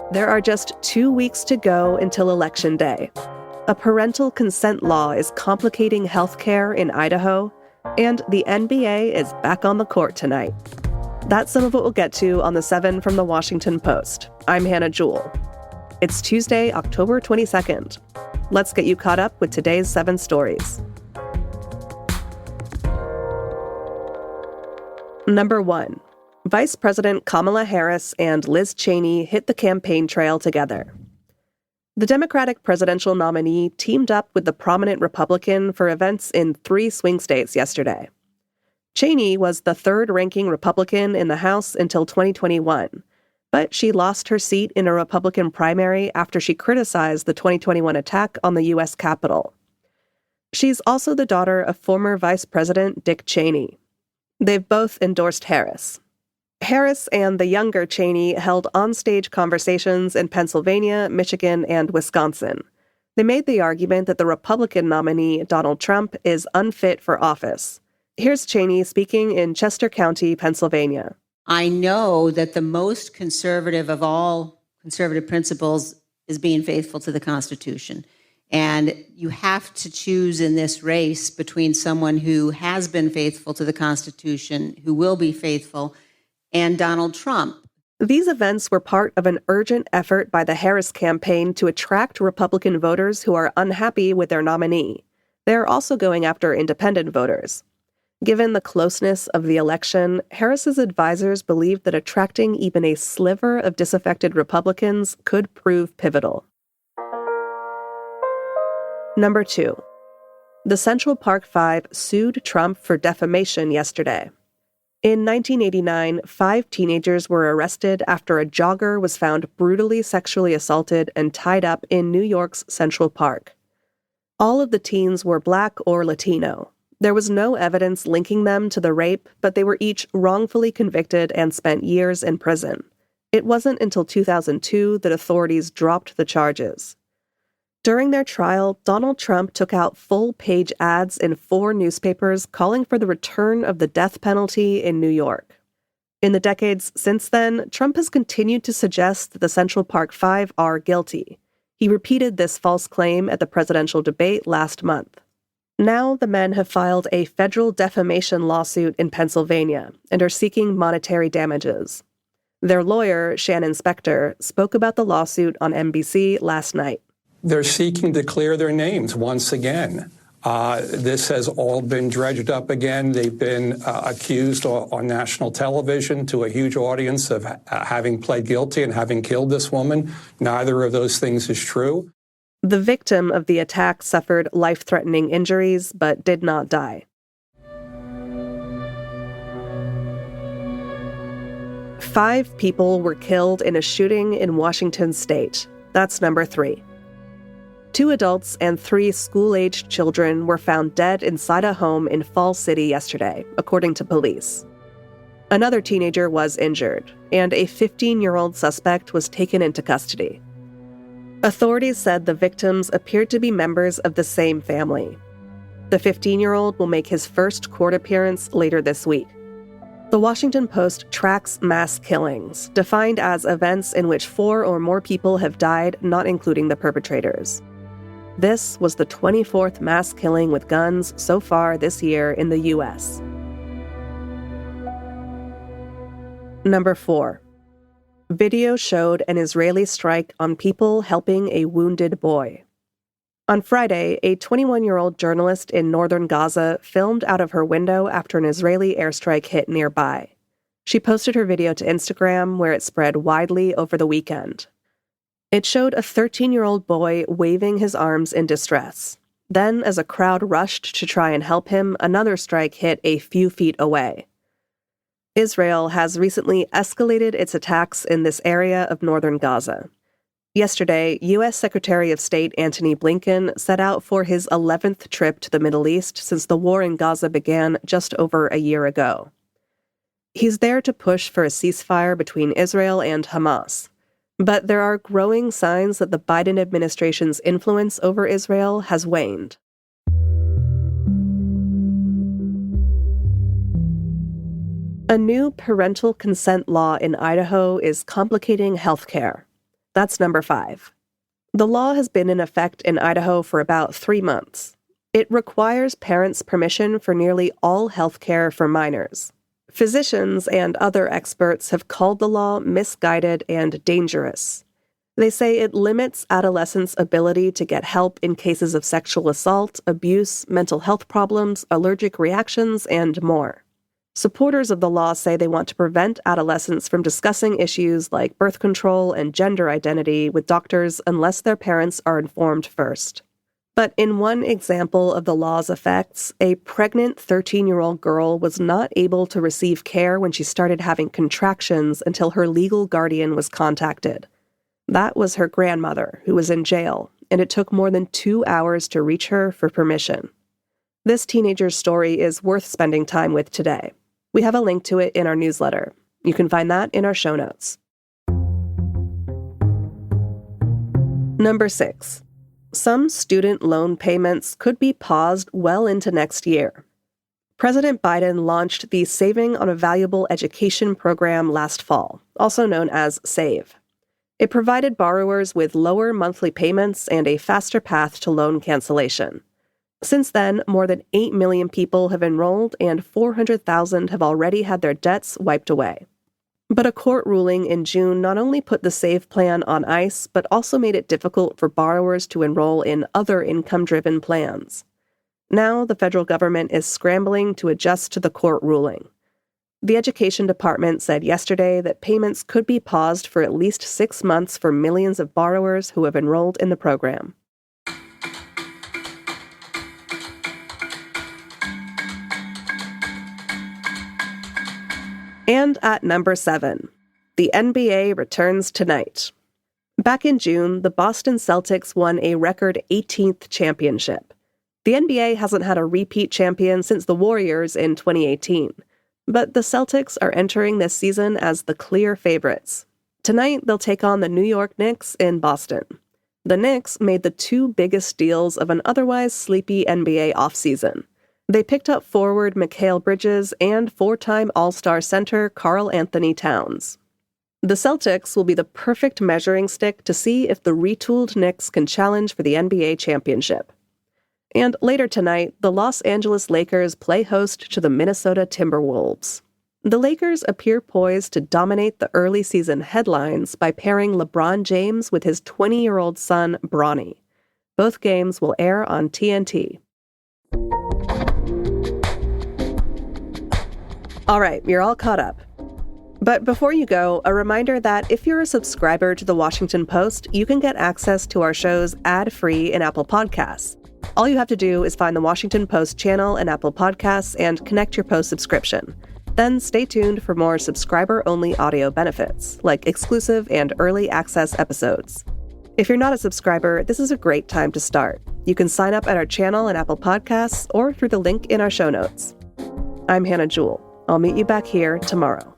There are just 2 weeks to go until Election Day. A parental consent law is complicating healthcare in Idaho, and the NBA is back on the court tonight. That's some of what we'll get to on the 7 from the Washington Post. I'm Hannah Jewell. It's Tuesday, October 22nd. Let's get you caught up with today's 7 stories. Number 1. Vice President Kamala Harris and Liz Cheney hit the campaign trail together. The Democratic presidential nominee teamed up with the prominent Republican for events in 3 swing states yesterday. Cheney was the third-ranking Republican in the House until 2021, but she lost her seat in a Republican primary after she criticized the 2021 attack on the U.S. Capitol. She's also the daughter of former Vice President Dick Cheney. They've both endorsed Harris. Harris and the younger Cheney held onstage conversations in Pennsylvania, Michigan, and Wisconsin. They made the argument that the Republican nominee, Donald Trump, is unfit for office. Here's Cheney speaking in Chester County, Pennsylvania. I know that the most conservative of all conservative principles is being faithful to the Constitution. And you have to choose in this race between someone who has been faithful to the Constitution, who will be faithful, and Donald Trump. These events were part of an urgent effort by the Harris campaign to attract Republican voters who are unhappy with their nominee. They're also going after independent voters. Given the closeness of the election, Harris's advisors believed that attracting even a sliver of disaffected Republicans could prove pivotal. Number 2. The Central Park Five sued Trump for defamation yesterday. In 1989, 5 teenagers were arrested after a jogger was found brutally sexually assaulted and tied up in New York's Central Park. All of the teens were Black or Latino. There was no evidence linking them to the rape, but they were each wrongfully convicted and spent years in prison. It wasn't until 2002 that authorities dropped the charges. During their trial, Donald Trump took out full-page ads in 4 newspapers calling for the return of the death penalty in New York. In the decades since then, Trump has continued to suggest that the Central Park Five are guilty. He repeated this false claim at the presidential debate last month. Now the men have filed a federal defamation lawsuit in Pennsylvania and are seeking monetary damages. Their lawyer, Shannon Specter, spoke about the lawsuit on NBC last night. They're seeking to clear their names once again. This has all been dredged up again. They've been accused on national television to a huge audience of having pled guilty and having killed this woman. Neither of those things is true. The victim of the attack suffered life-threatening injuries but did not die. 5 people were killed in a shooting in Washington state. That's number 3. 2 adults and 3 school-aged children were found dead inside a home in Falls City yesterday, according to police. Another teenager was injured, and a 15-year-old suspect was taken into custody. Authorities said the victims appeared to be members of the same family. The 15-year-old will make his first court appearance later this week. The Washington Post tracks mass killings, defined as events in which 4 or more people have died, not including the perpetrators. This was the 24th mass killing with guns so far this year in the U.S. Number 4. Video showed an Israeli strike on people helping a wounded boy. On Friday, a 21-year-old journalist in northern Gaza filmed out of her window after an Israeli airstrike hit nearby. She posted her video to Instagram, where it spread widely over the weekend. It showed a 13-year-old boy waving his arms in distress. Then, as a crowd rushed to try and help him, another strike hit a few feet away. Israel has recently escalated its attacks in this area of northern Gaza. Yesterday, U.S. Secretary of State Antony Blinken set out for his 11th trip to the Middle East since the war in Gaza began just over a year ago. He's there to push for a ceasefire between Israel and Hamas. But there are growing signs that the Biden administration's influence over Israel has waned. A new parental consent law in Idaho is complicating healthcare. That's number 5. The law has been in effect in Idaho for about 3 months. It requires parents' permission for nearly all health care for minors. Physicians and other experts have called the law misguided and dangerous. They say it limits adolescents' ability to get help in cases of sexual assault, abuse, mental health problems, allergic reactions, and more. Supporters of the law say they want to prevent adolescents from discussing issues like birth control and gender identity with doctors unless their parents are informed first. But in one example of the law's effects, a pregnant 13-year-old girl was not able to receive care when she started having contractions until her legal guardian was contacted. That was her grandmother, who was in jail, and it took more than 2 hours to reach her for permission. This teenager's story is worth spending time with today. We have a link to it in our newsletter. You can find that in our show notes. Number 6. Some student loan payments could be paused well into next year. President Biden launched the Saving on a Valuable Education program last fall, also known as SAVE. It provided borrowers with lower monthly payments and a faster path to loan cancellation. Since then, more than 8 million people have enrolled and 400,000 have already had their debts wiped away. But a court ruling in June not only put the SAVE plan on ice, but also made it difficult for borrowers to enroll in other income-driven plans. Now, the federal government is scrambling to adjust to the court ruling. The Education Department said yesterday that payments could be paused for at least 6 months for millions of borrowers who have enrolled in the program. And at number 7, the NBA returns tonight. Back in June, the Boston Celtics won a record 18th championship. The NBA hasn't had a repeat champion since the Warriors in 2018. But the Celtics are entering this season as the clear favorites. Tonight, they'll take on the New York Knicks in Boston. The Knicks made the 2 biggest deals of an otherwise sleepy NBA offseason. They picked up forward Mikal Bridges and 4-time All-Star center Karl Anthony Towns. The Celtics will be the perfect measuring stick to see if the retooled Knicks can challenge for the NBA championship. And later tonight, the Los Angeles Lakers play host to the Minnesota Timberwolves. The Lakers appear poised to dominate the early season headlines by pairing LeBron James with his 20-year-old son, Bronny. Both games will air on TNT. All right, you're all caught up. But before you go, a reminder that if you're a subscriber to The Washington Post, you can get access to our shows ad-free in Apple Podcasts. All you have to do is find the Washington Post channel in Apple Podcasts and connect your Post subscription. Then stay tuned for more subscriber-only audio benefits, like exclusive and early access episodes. If you're not a subscriber, this is a great time to start. You can sign up at our channel in Apple Podcasts or through the link in our show notes. I'm Hannah Jewell. I'll meet you back here tomorrow.